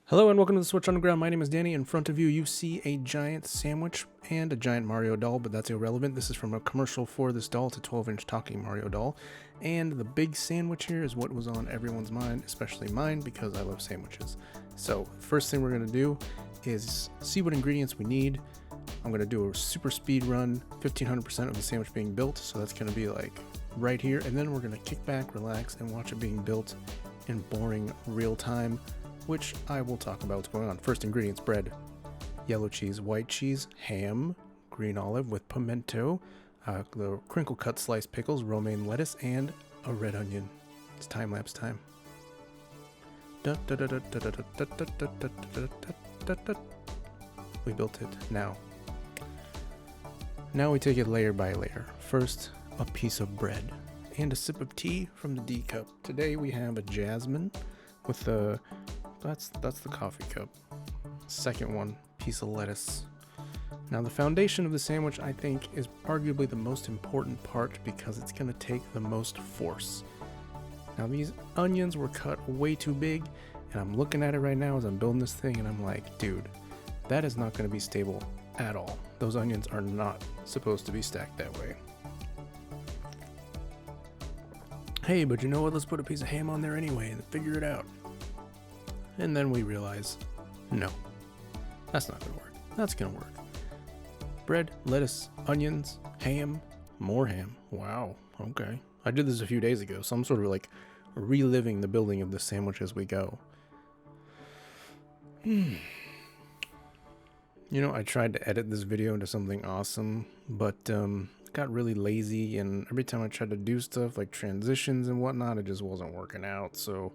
Hello and welcome to the Switch Underground. My name is Danny. In front of you, you see a giant sandwich and a giant Mario doll, but that's irrelevant. This is from a commercial for this doll. It's a 12-inch talking Mario doll. And the big sandwich here is what was on everyone's mind, especially mine, because I love sandwiches. So, first thing we're going to do is see what ingredients we need. I'm going to do a super speed run, 1500% of the sandwich being built. So that's going to be like right here. And then we're going to kick back, relax, and watch it being built in boring real time, which I will talk about what's going on. First ingredients: bread, yellow cheese, white cheese, ham, green olive with pimento, the crinkle cut sliced pickles, romaine lettuce, and a red onion. It's time lapse time. We built it. Now we take it layer by layer. First, a piece of bread and a sip of tea from the D cup. Today we have a jasmine with the that's the coffee cup. Second one, piece of lettuce. Now the foundation of the sandwich, I think, is arguably the most important part because it's going to take the most force. Now these onions were cut way too big, and I'm looking at it right now as I'm building this thing, and I'm like, dude, that is not going to be stable at all. Those onions are not supposed to be stacked that way. Hey, but you know what? Let's put a piece of ham on there anyway and figure it out. And then we realize, no, that's not going to work. That's going to work. Bread, lettuce, onions, ham, more ham. Wow, okay. I did this a few days ago, so I'm sort of like reliving the building of the sandwich as we go. You know, I tried to edit this video into something awesome, but got really lazy, and every time I tried to do stuff like transitions and whatnot, it just wasn't working out. So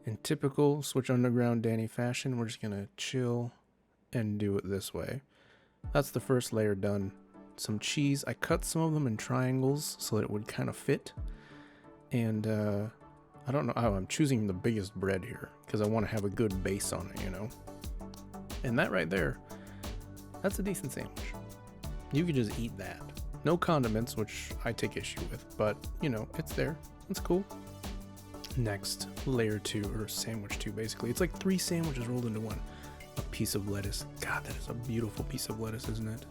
in typical Switch Underground Danny fashion, we're just gonna chill and do it this way. That's the first layer done. Some cheese. I cut some of them in triangles so that it would kind of fit. And I don't know. Oh, I'm choosing the biggest bread here because I want to have a good base on it, you know. And that right there, that's a decent sandwich. You could just eat that. No condiments, which I take issue with, but you know, it's there. It's cool. Next, layer 2, or sandwich 2 basically. It's like 3 sandwiches rolled into one. A piece of lettuce. God, that is a beautiful piece of lettuce, isn't it?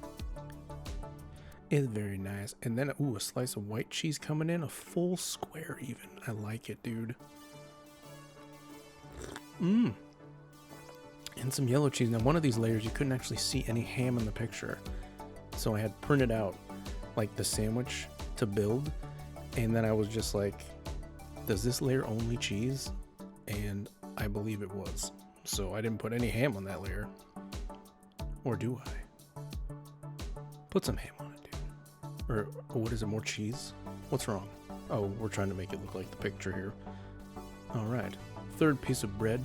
It's very nice. And then, ooh, a slice of white cheese coming in. A full square even. I like it, dude. And some yellow cheese. Now, one of these layers, you couldn't actually see any ham in the picture. So I had printed out, like, the sandwich to build. And then I was just like, does this layer only cheese? And I believe it was. So I didn't put any ham on that layer. Or do I? Put some ham on it, dude. Or what is it, more cheese? What's wrong? Oh, we're trying to make it look like the picture here. Alright. Third piece of bread.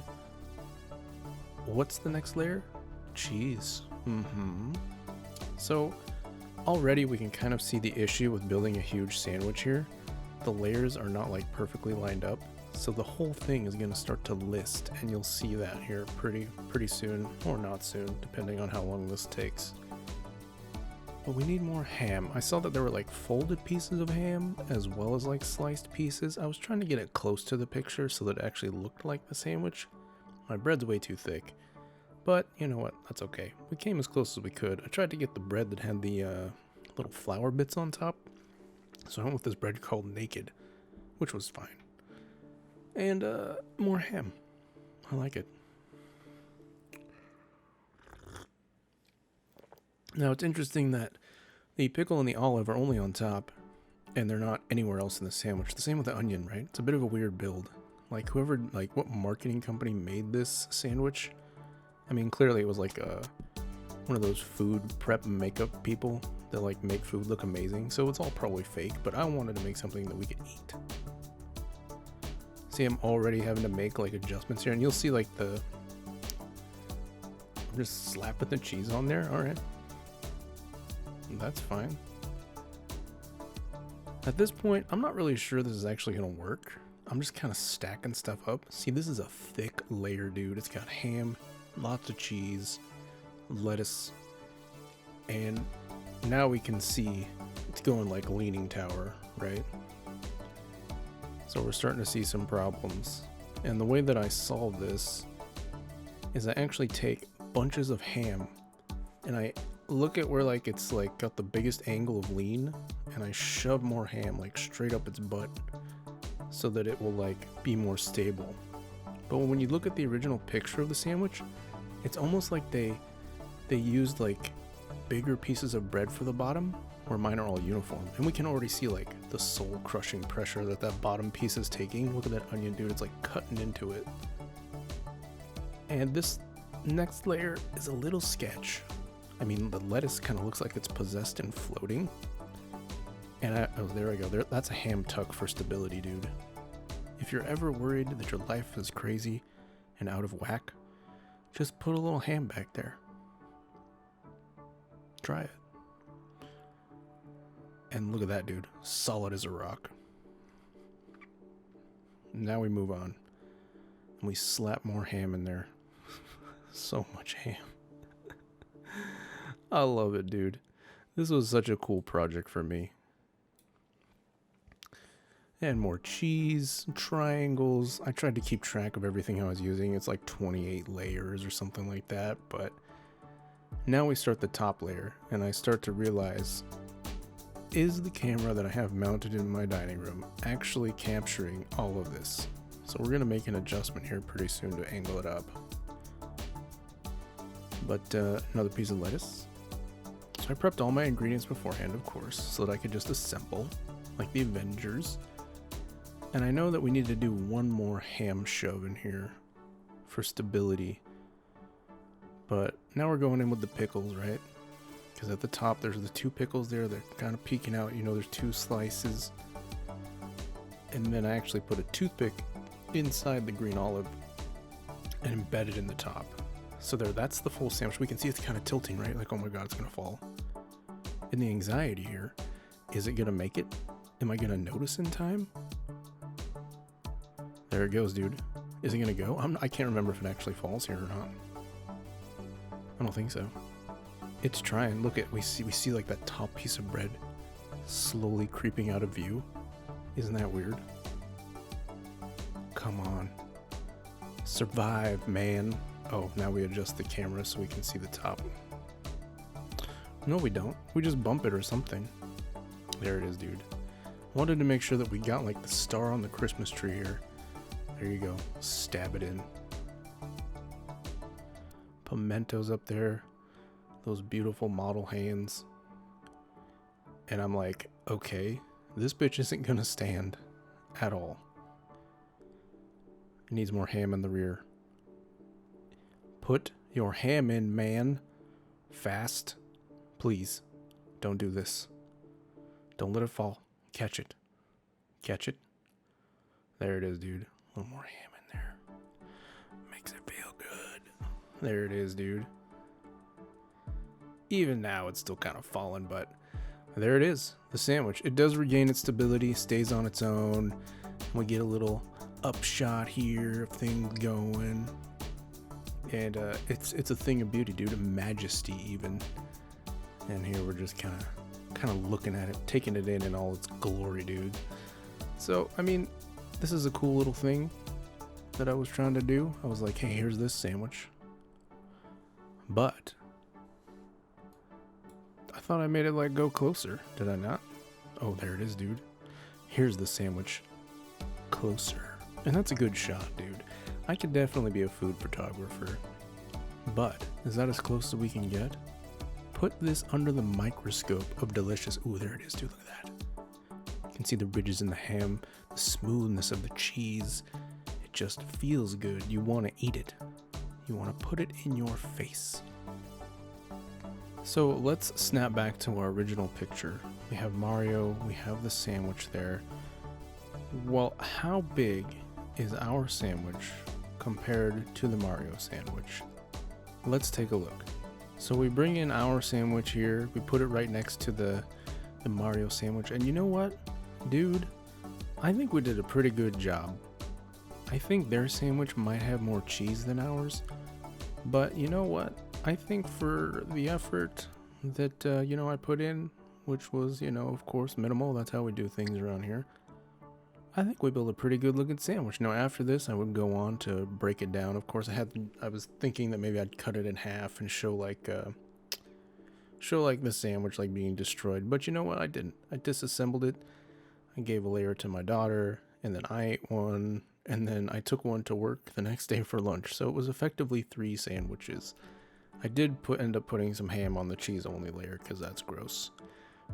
What's the next layer? Cheese. So already we can kind of see the issue with building a huge sandwich here. The layers are not like perfectly lined up, so the whole thing is going to start to list, and you'll see that here pretty soon, or not soon, depending on how long this takes. But we need more ham. I saw that there were like folded pieces of ham as well as like sliced pieces. I was trying to get it close to the picture so that it actually looked like the sandwich. My bread's way too thick, but you know what, that's okay. We came as close as we could. I tried to get the bread that had the little flour bits on top. So I went with this bread called Naked, which was fine. And more ham. I like it. Now it's interesting that the pickle and the olive are only on top, and they're not anywhere else in the sandwich. The same with the onion, right? It's a bit of a weird build. Like whoever, like what marketing company made this sandwich? I mean, clearly it was like one of those food prep and makeup people that like make food look amazing, so it's all probably fake, but I wanted to make something that we could eat. See, I'm already having to make like adjustments here, and you'll see like I'm just slapping the cheese on there. Alright, that's fine. At this point, I'm not really sure this is actually gonna work. I'm just kind of stacking stuff up. See, this is a thick layer, dude. It's got ham, lots of cheese, lettuce, and now we can see it's going like leaning tower, right? So we're starting to see some problems. And the way that I solve this is I actually take bunches of ham and I look at where like it's like got the biggest angle of lean, and I shove more ham like straight up its butt so that it will like be more stable. But when you look at the original picture of the sandwich, it's almost like they used like bigger pieces of bread for the bottom, where mine are all uniform. And we can already see like the soul crushing pressure that bottom piece is taking. Look at that onion, dude. It's like cutting into it. And this next layer is a little sketch. I mean, the lettuce kind of looks like it's possessed and floating. And oh, there we go. That's a ham tuck for stability, dude. If you're ever worried that your life is crazy and out of whack, just put a little ham back there. Try it. And look at that, dude. Solid as a rock. Now we move on. And we slap more ham in there. So much ham. I love it, dude. This was such a cool project for me. And more cheese, triangles. I tried to keep track of everything I was using. It's like 28 layers or something like that. But now we start the top layer, and I start to realize, is the camera that I have mounted in my dining room actually capturing all of this? So we're going to make an adjustment here pretty soon to angle it up. But another piece of lettuce. So I prepped all my ingredients beforehand, of course, so that I could just assemble like the Avengers. And I know that we need to do one more ham shove in here for stability. But now we're going in with the pickles, right? Because at the top there's the two pickles there. They're kind of peeking out. You know, there's two slices. And then I actually put a toothpick inside the green olive and embed it in the top. So there, that's the full sandwich. We can see it's kind of tilting, right? Like, oh my God, it's going to fall. And the anxiety here, is it going to make it? Am I going to notice in time? There it goes, dude. Is it going to go? I can't remember if it actually falls here or not. I don't think so. It's trying. Look at, we see like that top piece of bread slowly creeping out of view. Isn't that weird? Come on. Survive, man. Oh, now we adjust the camera so we can see the top. No, we don't. We just bump it or something. There it is, dude. Wanted to make sure that we got like the star on the Christmas tree here. There you go. Stab it in. Pimentos up there. Those beautiful model hands. And I'm like, okay, this bitch isn't gonna stand at all. It needs more ham in the rear. Put your ham in, man. Fast. Please. Don't do this. Don't let it fall. Catch it. Catch it. There it is, dude. A little more ham in there. Makes it feel good. There it is, dude. Even now, it's still kind of falling, but there it is. The sandwich. It does regain its stability, stays on its own. We get a little upshot here of things going. And it's a thing of beauty, dude. A majesty, even. And here we're just kind of looking at it, taking it in all its glory, dude. So, I mean, this is a cool little thing that I was trying to do. I was like, hey, here's this sandwich. But I thought I made it like go closer. Did I not? Oh, there it is, dude. Here's the sandwich. Closer. And that's a good shot, dude. I could definitely be a food photographer. But is that as close as we can get? Put this under the microscope of delicious. Ooh, there it is, dude. Look at that. You can see the ridges in the ham, the smoothness of the cheese. It just feels good. You want to eat it. You want to put it in your face. So let's snap back to our original picture. We have Mario, we have the sandwich there. Well, how big is our sandwich compared to the Mario sandwich? Let's take a look. So we bring in our sandwich here, we put it right next to the Mario sandwich, and you know what, dude? I think we did a pretty good job. I think their sandwich might have more cheese than ours, but you know what? I think for the effort that, I put in, which was, of course, minimal, that's how we do things around here, I think we built a pretty good looking sandwich. Now after this, I would go on to break it down. Of course, I was thinking that maybe I'd cut it in half and show like the sandwich like being destroyed. But you know what? I didn't. I disassembled it. I gave a layer to my daughter, and then I ate one, and then I took one to work the next day for lunch. So it was effectively 3 sandwiches. I did end up putting some ham on the cheese only layer because that's gross.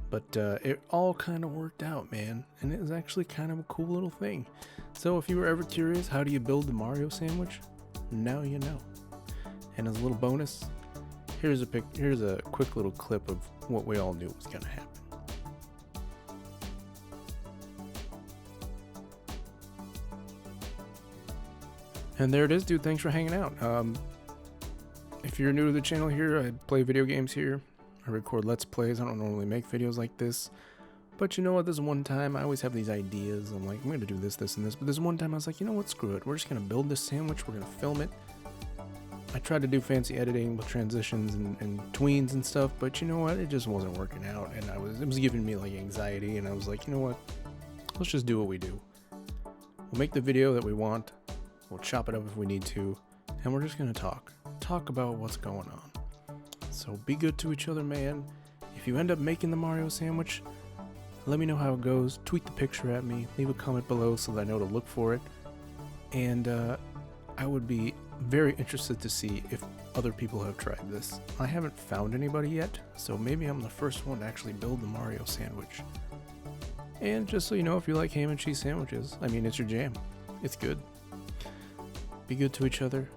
But it all kind of worked out, man, and it was actually kind of a cool little thing. So if you were ever curious, how do you build the Mario sandwich? Now you know. And as a little bonus, here's a quick little clip of what we all knew was gonna happen. And there it is, dude. Thanks for hanging out. If you're new to the channel here, I play video games here. I record Let's Plays. I don't normally make videos like this. But you know what? This one time, I always have these ideas. I'm like, I'm going to do this, this, and this. But this one time, I was like, you know what? Screw it. We're just going to build this sandwich. We're going to film it. I tried to do fancy editing with transitions and tweens and stuff. But you know what? It just wasn't working out. And it was giving me like anxiety. And I was like, you know what? Let's just do what we do. We'll make the video that we want. We'll chop it up if we need to. And we're just going to talk about what's going on. So be good to each other, man. If you end up making the Mario sandwich, let me know how it goes. Tweet the picture at me. Leave a comment below so that I know to look for it. And I would be very interested to see if other people have tried this. I haven't found anybody yet, so maybe I'm the first one to actually build the Mario sandwich. And just so you know, if you like ham and cheese sandwiches, I mean, it's your jam. It's good. Be good to each other.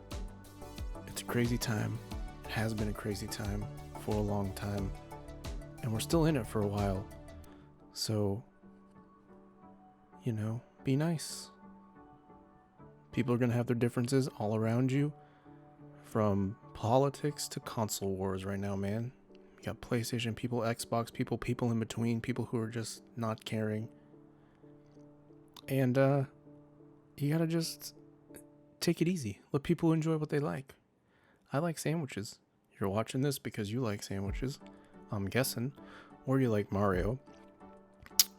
It's a crazy time. It has been a crazy time for a long time. And we're still in it for a while. So, you know, be nice. People are going to have their differences all around you. From politics to console wars right now, man. You got PlayStation people, Xbox people, people in between, people who are just not caring. And you gotta just take it easy. Let people enjoy what they like. I like sandwiches. You're watching this because you like sandwiches, I'm guessing. Or you like Mario.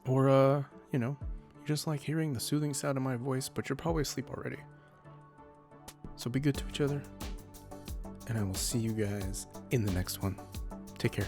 Or, you know, you just like hearing the soothing sound of my voice, but you're probably asleep already. So be good to each other. And I will see you guys in the next one. Take care.